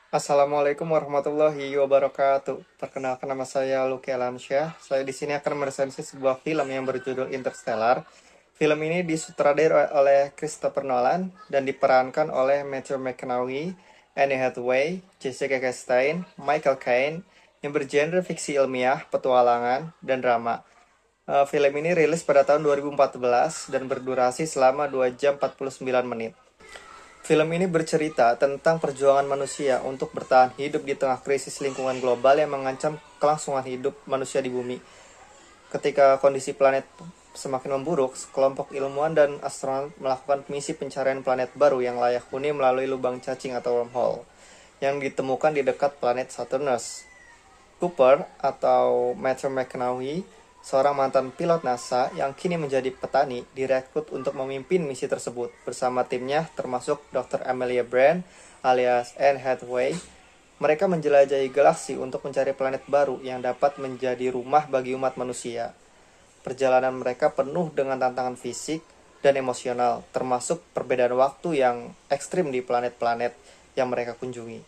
Assalamualaikum warahmatullahi wabarakatuh. Perkenalkan, nama saya Lucky Alamsyah. Saya di sini akan meresensi sebuah film yang berjudul Interstellar. Film ini disutradarai oleh Christopher Nolan dan diperankan oleh Matthew McConaughey, Anne Hathaway, Jessica Chastain, Michael Caine, yang bergenre fiksi ilmiah, petualangan, dan drama. Film ini rilis pada tahun 2014 dan berdurasi selama 2 jam 49 menit. Film ini bercerita tentang perjuangan manusia untuk bertahan hidup di tengah krisis lingkungan global yang mengancam kelangsungan hidup manusia di bumi. Ketika kondisi planet semakin memburuk, sekelompok ilmuwan dan astronot melakukan misi pencarian planet baru yang layak huni melalui lubang cacing atau wormhole yang ditemukan di dekat planet Saturnus. Cooper atau Matthew McConaughey, seorang mantan pilot NASA yang kini menjadi petani, direkrut untuk memimpin misi tersebut bersama timnya termasuk Dr. Amelia Brand alias Anne Hathaway. Mereka menjelajahi galaksi untuk mencari planet baru yang dapat menjadi rumah bagi umat manusia. Perjalanan mereka penuh dengan tantangan fisik dan emosional, termasuk perbedaan waktu yang ekstrim di planet-planet yang mereka kunjungi.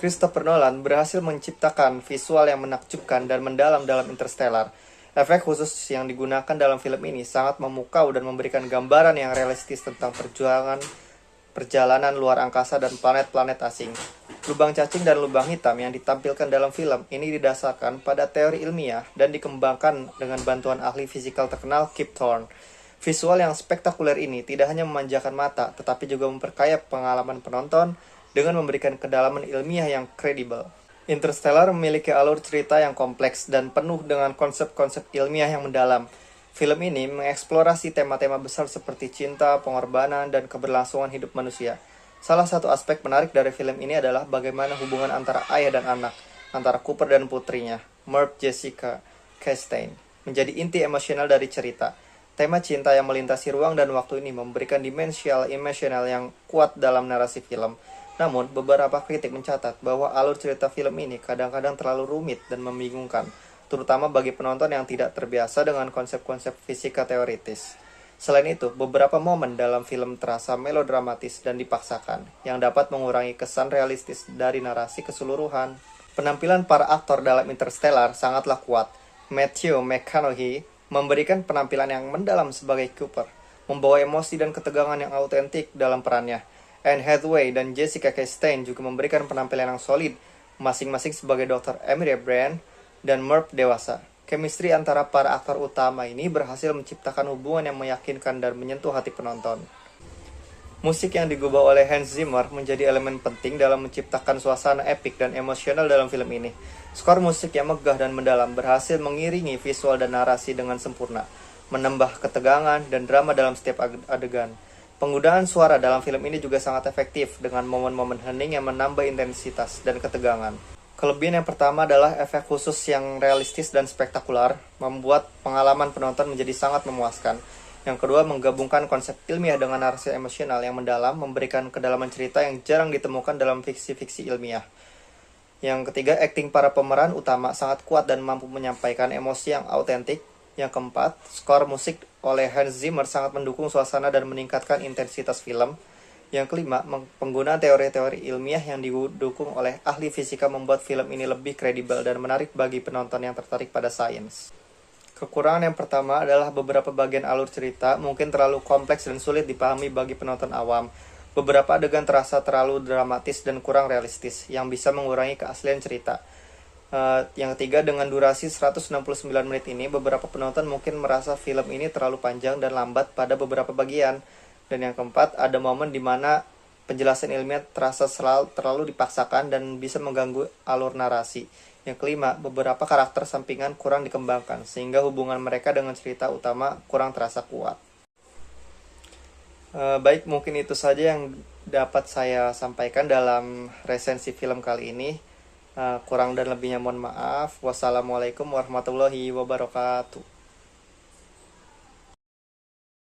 Christopher Nolan berhasil menciptakan visual yang menakjubkan dan mendalam dalam Interstellar. Efek khusus yang digunakan dalam film ini sangat memukau dan memberikan gambaran yang realistis tentang perjalanan luar angkasa dan planet-planet asing. Lubang cacing dan lubang hitam yang ditampilkan dalam film ini didasarkan pada teori ilmiah dan dikembangkan dengan bantuan ahli fisikal terkenal Kip Thorne. Visual yang spektakuler ini tidak hanya memanjakan mata, tetapi juga memperkaya pengalaman penonton dengan memberikan kedalaman ilmiah yang kredibel. Interstellar memiliki alur cerita yang kompleks dan penuh dengan konsep-konsep ilmiah yang mendalam. Film ini mengeksplorasi tema-tema besar seperti cinta, pengorbanan, dan keberlangsungan hidup manusia. Salah satu aspek menarik dari film ini adalah bagaimana hubungan antara ayah dan anak, antara Cooper dan putrinya, Merv Jessica Chastain, menjadi inti emosional dari cerita. Tema cinta yang melintasi ruang dan waktu ini memberikan dimensi emosional yang kuat dalam narasi film. Namun, beberapa kritik mencatat bahwa alur cerita film ini kadang-kadang terlalu rumit dan membingungkan, terutama bagi penonton yang tidak terbiasa dengan konsep-konsep fisika teoritis. Selain itu, beberapa momen dalam film terasa melodramatis dan dipaksakan, yang dapat mengurangi kesan realistis dari narasi keseluruhan. Penampilan para aktor dalam Interstellar sangatlah kuat. Matthew McConaughey memberikan penampilan yang mendalam sebagai Cooper, membawa emosi dan ketegangan yang autentik dalam perannya. Anne Hathaway dan Jessica Chastain juga memberikan penampilan yang solid, masing-masing sebagai Dr. Amelia Brand dan Merv dewasa. Chemistry antara para aktor utama ini berhasil menciptakan hubungan yang meyakinkan dan menyentuh hati penonton. Musik yang digubah oleh Hans Zimmer menjadi elemen penting dalam menciptakan suasana epik dan emosional dalam film ini. Skor musik yang megah dan mendalam berhasil mengiringi visual dan narasi dengan sempurna, menambah ketegangan dan drama dalam setiap adegan. Penggunaan suara dalam film ini juga sangat efektif dengan momen-momen hening yang menambah intensitas dan ketegangan. Kelebihan yang pertama adalah efek khusus yang realistis dan spektakuler, membuat pengalaman penonton menjadi sangat memuaskan. Yang kedua, menggabungkan konsep ilmiah dengan narasi emosional yang mendalam, memberikan kedalaman cerita yang jarang ditemukan dalam fiksi-fiksi ilmiah. Yang ketiga, akting para pemeran utama sangat kuat dan mampu menyampaikan emosi yang autentik. Yang keempat, skor musik oleh Hans Zimmer sangat mendukung suasana dan meningkatkan intensitas film. Yang kelima, penggunaan teori-teori ilmiah yang didukung oleh ahli fisika membuat film ini lebih kredibel dan menarik bagi penonton yang tertarik pada sains. Kekurangan yang pertama adalah beberapa bagian alur cerita mungkin terlalu kompleks dan sulit dipahami bagi penonton awam. Beberapa adegan terasa terlalu dramatis dan kurang realistis, yang bisa mengurangi keaslian cerita. Yang ketiga, dengan durasi 169 menit ini, beberapa penonton mungkin merasa film ini terlalu panjang dan lambat pada beberapa bagian. Dan yang keempat, ada momen di mana penjelasan ilmiah terasa terlalu dipaksakan dan bisa mengganggu alur narasi. Yang kelima, beberapa karakter sampingan kurang dikembangkan, sehingga hubungan mereka dengan cerita utama kurang terasa kuat. Baik, mungkin itu saja yang dapat saya sampaikan dalam resensi film kali ini. Kurang dan lebihnya mohon maaf. Wassalamualaikum warahmatullahi wabarakatuh.